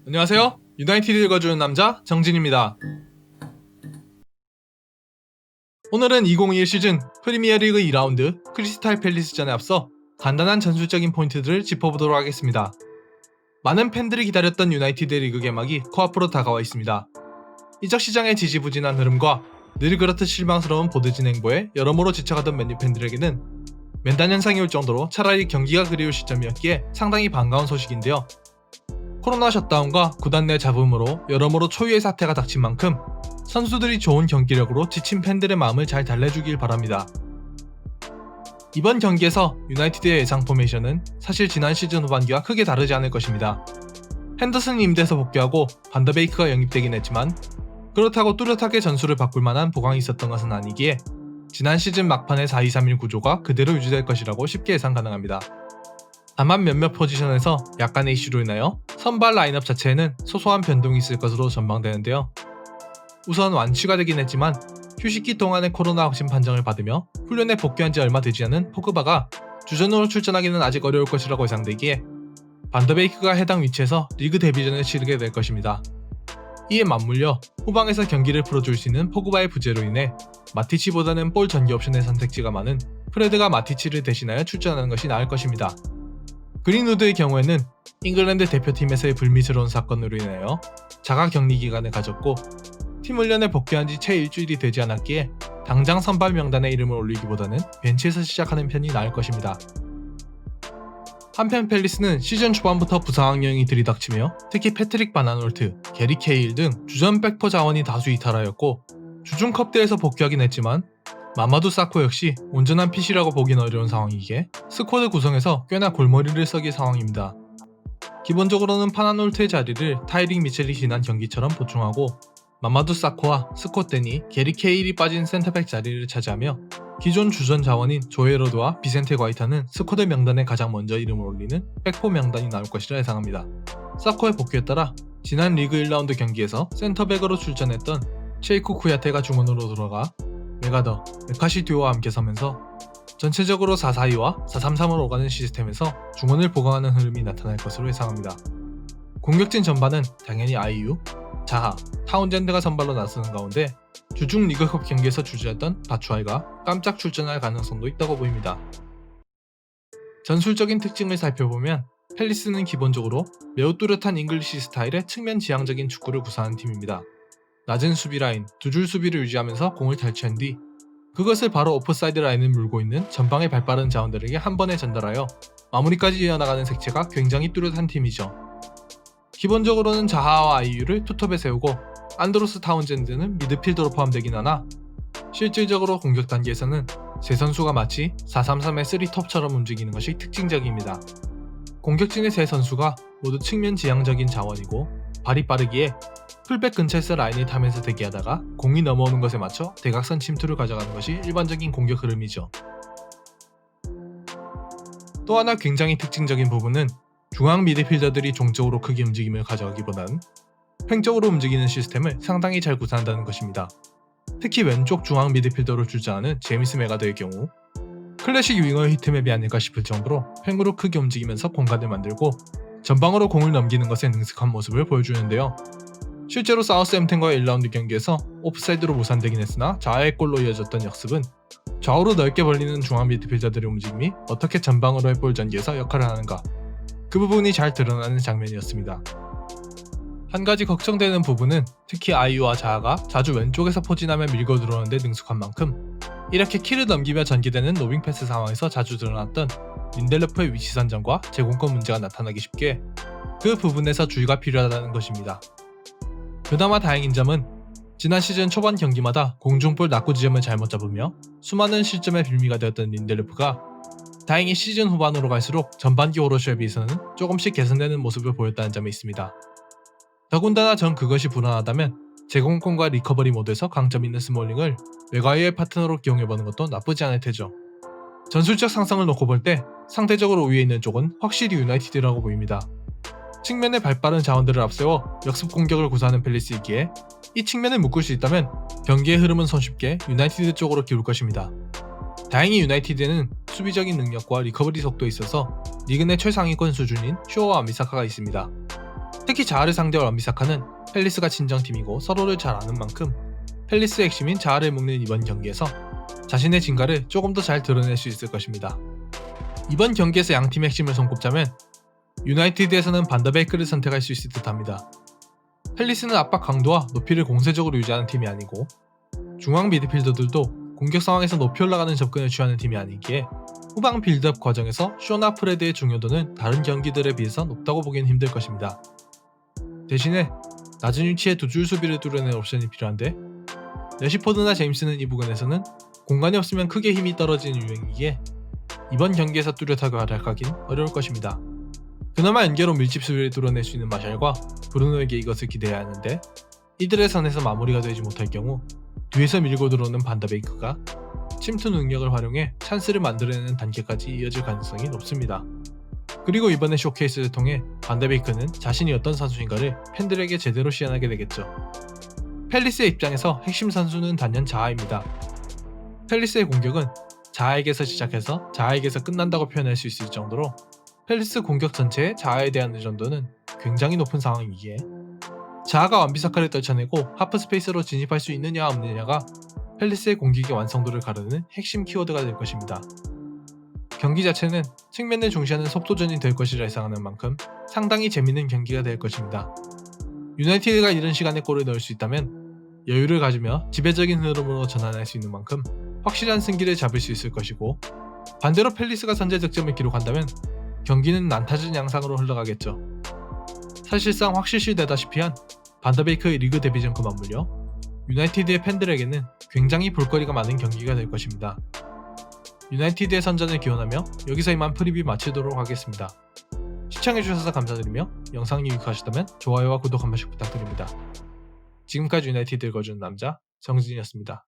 안녕하세요. 유나이티드 읽어주는 남자 정진입니다. 오늘은 2021 시즌 프리미어리그 2라운드 크리스탈 팰리스전에 앞서 간단한 전술적인 포인트들을 짚어보도록 하겠습니다. 많은 팬들이 기다렸던 유나이티드 리그 개막이 코앞으로 다가와 있습니다. 이적 시장의 지지부진한 흐름과 늘 그렇듯 실망스러운 보드진 행보에 여러모로 지쳐가던 맨유 팬들에게는 맨단 현상이 올 정도로 차라리 경기가 그리울 시점이었기에 상당히 반가운 소식인데요. 코로나 셧다운과 구단 내 잡음으로 여러모로 초유의 사태가 닥친 만큼 선수들이 좋은 경기력으로 지친 팬들의 마음을 잘 달래주길 바랍니다. 이번 경기에서 유나이티드의 예상 포메이션은 사실 지난 시즌 후반기와 크게 다르지 않을 것입니다. 핸더슨이 임대에서 복귀하고 반더베이크가 영입되긴 했지만 그렇다고 뚜렷하게 전술을 바꿀 만한 보강이 있었던 것은 아니기에 지난 시즌 막판의 4-2-3-1 구조가 그대로 유지될 것이라고 쉽게 예상 가능합니다. 다만 몇몇 포지션에서 약간의 이슈로 인하여 선발 라인업 자체에는 소소한 변동이 있을 것으로 전망되는데요. 우선 완치가 되긴 했지만 휴식기 동안의 코로나 확진 판정을 받으며 훈련에 복귀한 지 얼마 되지 않은 포그바가 주전으로 출전하기는 아직 어려울 것이라고 예상되기에 반더베이크가 해당 위치에서 리그 데뷔전을 치르게 될 것입니다. 이에 맞물려 후방에서 경기를 풀어줄 수 있는 포그바의 부재로 인해 마티치보다는 볼 전개 옵션의 선택지가 많은 프레드가 마티치를 대신하여 출전하는 것이 나을 것입니다. 그린우드의 경우에는 잉글랜드 대표팀에서의 불미스러운 사건으로 인하여 자가 격리 기간을 가졌고 팀 훈련에 복귀한 지 채 일주일이 되지 않았기에 당장 선발 명단에 이름을 올리기보다는 벤치에서 시작하는 편이 나을 것입니다. 한편 팰리스는 시즌 초반부터 부상 악령이 들이닥치며 특히 패트릭 바나놀트, 게리 케일 등 주전 백포 자원이 다수 이탈하였고 주중 컵대에서 복귀하긴 했지만 마마두 사코 역시 온전한 핏이라고 보긴 어려운 상황이기에 스쿼드 구성에서 꽤나 골머리를 썩일 상황입니다. 기본적으로는 파나놀트의 자리를 타이릭 미첼이 지난 경기처럼 보충하고 마마두 사코와 스콧 데니, 게리 케일이 빠진 센터백 자리를 차지하며 기존 주전 자원인 조에로드와 비센테 과이타는 스쿼드 명단에 가장 먼저 이름을 올리는 백포 명단이 나올 것이라 예상합니다. 사코의 복귀에 따라 지난 리그 1라운드 경기에서 센터백으로 출전했던 체이쿠 쿠야테가 중원으로 들어가 메가더, 메카시 듀오와 함께 서면서 전체적으로 4-4-2와 4-3-3으로 오가는 시스템에서 중원을 보강하는 흐름이 나타날 것으로 예상합니다. 공격진 전반은 당연히 아이유, 자하, 타운젠드가 선발로 나서는 가운데 주중 리그컵 경기에서 주저했던 바추아이가 깜짝 출전할 가능성도 있다고 보입니다. 전술적인 특징을 살펴보면 팰리스는 기본적으로 매우 뚜렷한 잉글리시 스타일의 측면 지향적인 축구를 구사하는 팀입니다. 낮은 수비 라인, 두 줄 수비를 유지하면서 공을 탈취한 뒤 그것을 바로 오프사이드 라인을 물고 있는 전방의 발빠른 자원들에게 한 번에 전달하여 마무리까지 이어나가는 색채가 굉장히 뚜렷한 팀이죠. 기본적으로는 자하와 아이유를 투톱에 세우고 안드로스 타운젠드는 미드필더로 포함되긴 하나 실질적으로 공격 단계에서는 세 선수가 마치 4-3-3의 3톱처럼 움직이는 것이 특징적입니다. 공격진의 세 선수가 모두 측면 지향적인 자원이고 발이 빠르기에 풀백 근처에서 라인을 타면서 대기하다가 공이 넘어오는 것에 맞춰 대각선 침투를 가져가는 것이 일반적인 공격 흐름이죠. 또 하나 굉장히 특징적인 부분은 중앙 미드필더들이 종적으로 크게 움직임을 가져가기보다는 횡적으로 움직이는 시스템을 상당히 잘 구사한다는 것입니다. 특히 왼쪽 중앙 미드필더로 출전하는 제임스 메가더의 경우 클래식 윙어 히트맵이 아닐까 싶을 정도로 횡으로 크게 움직이면서 공간을 만들고 전방으로 공을 넘기는 것에 능숙한 모습을 보여주는데요. 실제로 사우스햄튼과의 1라운드 경기에서 오프사이드로 무산되긴 했으나 자하의 골로 이어졌던 역습은 좌우로 넓게 벌리는 중앙 미드필더들의 움직임이 어떻게 전방으로의 볼 전개에서 역할을 하는가, 그 부분이 잘 드러나는 장면이었습니다. 한 가지 걱정되는 부분은 특히 아이유와 자하가 자주 왼쪽에서 포진하며 밀고 들어오는데 능숙한 만큼 이렇게 키를 넘기며 전개되는 로빙 패스 상황에서 자주 드러났던 린델로프의 위치 선정과 제공권 문제가 나타나기 쉽게 그 부분에서 주의가 필요하다는 것입니다. 그나마 다행인 점은 지난 시즌 초반 경기마다 공중볼 낙구 지점을 잘못 잡으며 수많은 실점의 빌미가 되었던 린델로프가 다행히 시즌 후반으로 갈수록 전반기 오로쇼에 비해서는 조금씩 개선되는 모습을 보였다는 점이 있습니다. 더군다나 전 그것이 불안하다면 제공권과 리커버리 모드에서 강점 있는 스몰링을 외과의의 파트너로 기용해보는 것도 나쁘지 않을 테죠. 전술적 상성을 놓고 볼 때 상대적으로 우위에 있는 쪽은 확실히 유나이티드라고 보입니다. 측면에 발빠른 자원들을 앞세워 역습 공격을 구사하는 팰리스이기에 이 측면을 묶을 수 있다면 경기의 흐름은 손쉽게 유나이티드 쪽으로 기울 것입니다. 다행히 유나이티드는 수비적인 능력과 리커버리 속도에 있어서 리그 내 최상위권 수준인 쇼와 미사카가 있습니다. 특히 자하를 상대로 완비사카는 팰리스가 친정팀이고 서로를 잘 아는 만큼 팰리스의 핵심인 자하를 묶는 이번 경기에서 자신의 진가를 조금 더 잘 드러낼 수 있을 것입니다. 이번 경기에서 양팀의 핵심을 손꼽자면 유나이티드에서는 반더베이크를 선택할 수 있을 듯합니다. 팰리스는 압박 강도와 높이를 공세적으로 유지하는 팀이 아니고 중앙 미드필더들도 공격 상황에서 높이 올라가는 접근을 취하는 팀이 아니기에 후방 빌드업 과정에서 쇼나 프레드의 중요도는 다른 경기들에 비해서 높다고 보기는 힘들 것입니다. 대신에 낮은 위치에 두 줄 수비를 뚫어낼 옵션이 필요한데 레시포드나 제임스는 이 부분에서는 공간이 없으면 크게 힘이 떨어지는 유형이기에 이번 경기에서 뚜렷하게 활약하긴 어려울 것입니다. 그나마 연계로 밀집 수비를 뚫어낼 수 있는 마샬과 브루노에게 이것을 기대해야 하는데 이들의 선에서 마무리가 되지 못할 경우 뒤에서 밀고 들어오는 반더베이크가 침투 능력을 활용해 찬스를 만들어내는 단계까지 이어질 가능성이 높습니다. 그리고 이번에 쇼케이스를 통해 반더베이크는 자신이 어떤 선수인가를 팬들에게 제대로 시연하게 되겠죠. 팰리스의 입장에서 핵심 선수는 단연 자하입니다. 팰리스의 공격은 자하에게서 시작해서 자하에게서 끝난다고 표현할 수 있을 정도로 팰리스 공격 전체에 자하에 대한 의존도는 굉장히 높은 상황이기에 자하가 완비사카를 떨쳐내고 하프 스페이스로 진입할 수 있느냐 없느냐가 팰리스의 공격의 완성도를 가르는 핵심 키워드가 될 것입니다. 경기 자체는 측면을 중시하는 속도전이 될 것이라 예상하는 만큼 상당히 재밌는 경기가 될 것입니다. 유나이티드가 이런 시간에 골을 넣을 수 있다면 여유를 가지며 지배적인 흐름으로 전환할 수 있는 만큼 확실한 승기를 잡을 수 있을 것이고 반대로 팰리스가 선제 득점을 기록한다면 경기는 난타전 양상으로 흘러가겠죠. 사실상 확실시되다시피 한 반더베이크의 리그 데뷔전과 맞물려 유나이티드의 팬들에게는 굉장히 볼거리가 많은 경기가 될 것입니다. 유나이티드의 선전을 기원하며 여기서 이만 프리뷰 마치도록 하겠습니다. 시청해주셔서 감사드리며 영상이 유익하셨다면 좋아요와 구독 한 번씩 부탁드립니다. 지금까지 유나이티드 읽어주는 남자 정진이었습니다.